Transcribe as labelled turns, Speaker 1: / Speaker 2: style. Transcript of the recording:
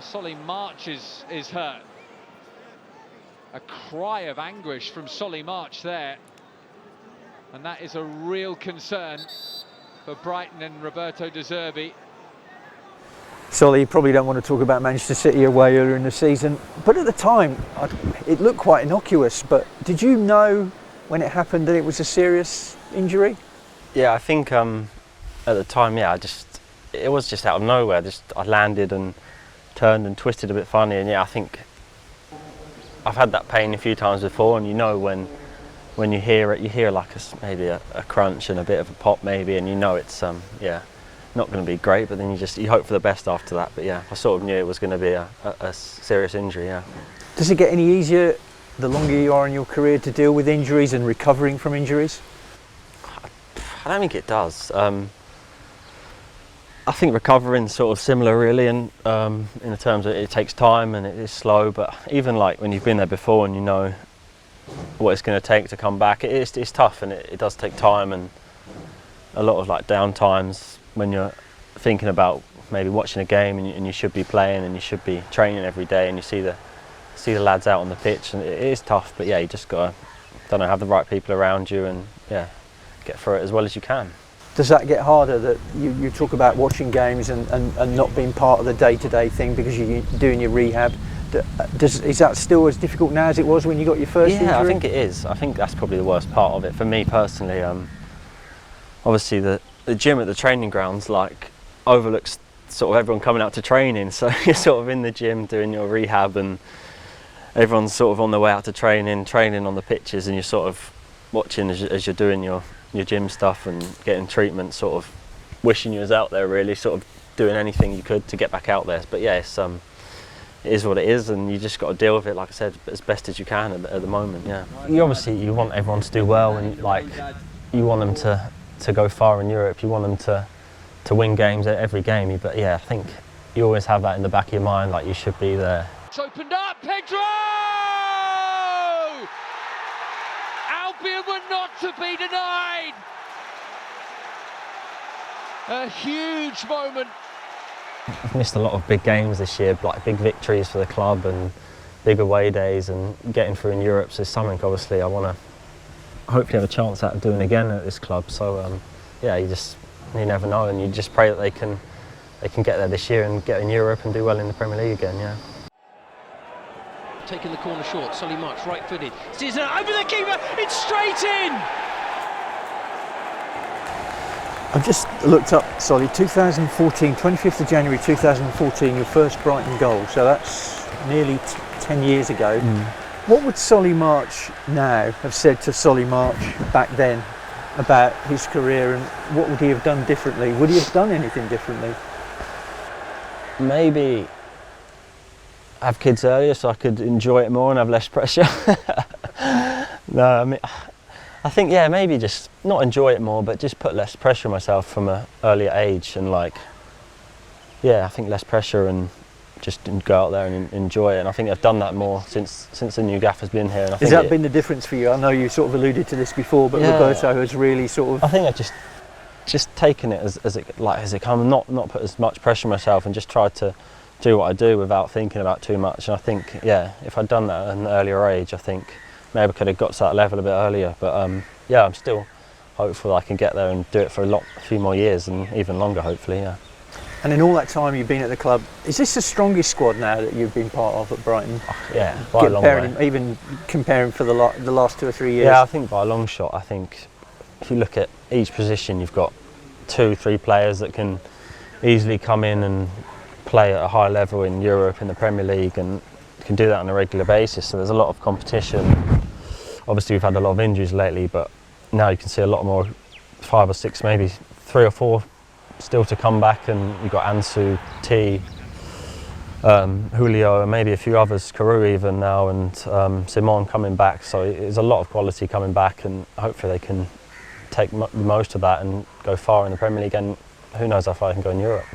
Speaker 1: Solly March is hurt. A cry of anguish from Solly March there. And that is a real concern for Brighton and Roberto De Zerbi.
Speaker 2: Solly, you probably don't want to talk about Manchester City away earlier in the season, but at the time it looked quite innocuous. But did you know when it happened that it was a serious injury?
Speaker 3: Yeah, I think at the time, yeah, it was just out of nowhere. I landed and turned and twisted a bit funny, and yeah, I think I've had that pain a few times before, and you know when you hear it, you hear like maybe a crunch and a bit of a pop maybe, and you know it's yeah, not going to be great, but then you hope for the best after that. But yeah, I sort of knew it was going to be a serious injury. Yeah.
Speaker 2: Does it get any easier the longer you are in your career to deal with injuries and recovering from injuries?
Speaker 3: I don't think it does. I think recovering's sort of similar really, and in the terms of it takes time and it is slow, but even like when you've been there before and you know what it's going to take to come back, it's tough, and it does take time and a lot of like down times when you're thinking about maybe watching a game and you should be playing and you should be training every day, and you see the lads out on the pitch, and it is tough, but yeah, you just got to have the right people around you and yeah, get through it as well as you can.
Speaker 2: Does that get harder, that you talk about watching games and not being part of the day-to-day thing because you're doing your rehab? Is that still as difficult now as it was when you got your first injury?
Speaker 3: Yeah, I think it is. I think that's probably the worst part of it for me personally. Obviously the gym at the training grounds like overlooks sort of everyone coming out to training, so you're sort of in the gym doing your rehab and everyone's sort of on their way out to training on the pitches, and you're sort of watching as you're doing your gym stuff and getting treatment, sort of wishing you was out there really, sort of doing anything you could to get back out there. But yeah, it is what it is, and you just got to deal with it, like I said, as best as you can at the moment. Yeah. You want everyone to do well, and like you want them to go far in Europe. You want them to win games at every game. But yeah, I think you always have that in the back of your mind, like you should be there.
Speaker 1: It's opened up, Pedro! Albion were not to be denied. A huge moment.
Speaker 3: I've missed a lot of big games this year, like big victories for the club and big away days, and getting through in Europe is something obviously I want to hopefully have a chance at doing again at this club. So yeah, you never know, and you just pray that they can get there this year and get in Europe and do well in the Premier League again. Yeah.
Speaker 4: Taking the corner short, Solly March right-footed. Caesar over the keeper, it's straight in!
Speaker 2: I've just looked up, Solly, 2014, 25th of January 2014, your first Brighton goal, so that's nearly 10 years ago. What would Solly March now have said to Solly March back then about his career, and what would he have done differently? Would he have done anything differently?
Speaker 3: Maybe have kids earlier so I could enjoy it more and have less pressure. No, I mean, I think, yeah, maybe just not enjoy it more, but just put less pressure on myself from an earlier age, and like, yeah, I think less pressure and just go out there and enjoy it. And I think I've done that more since the new gaffer's been here. And I think
Speaker 2: has that been the difference for you? I know you sort of alluded to this before, but yeah, Roberto has really sort of.
Speaker 3: I think I've just taken it as it comes, not put as much pressure on myself, and just tried to do what I do without thinking about too much. And I think, yeah, if I'd done that at an earlier age, I think maybe I could have got to that level a bit earlier. But yeah, I'm still hopeful I can get there and do it for a few more years and even longer, hopefully. Yeah.
Speaker 2: And in all that time you've been at the club, is this the strongest squad now that you've been part of at Brighton?
Speaker 3: Yeah, by a long way.
Speaker 2: Even comparing for the last 2 or 3 years?
Speaker 3: Yeah, I think by a long shot. I think if you look at each position, you've got 2-3 players that can easily come in and play at a high level in Europe, in the Premier League, and can do that on a regular basis. So there's a lot of competition. Obviously we've had a lot of injuries lately, but now you can see a lot more, 5 or 6, maybe 3 or 4 still to come back, and you've got Ansu, T, Julio, and maybe a few others, Carew even now, and Simon coming back. So there's a lot of quality coming back, and hopefully they can take most of that and go far in the Premier League, and who knows how far they can go in Europe.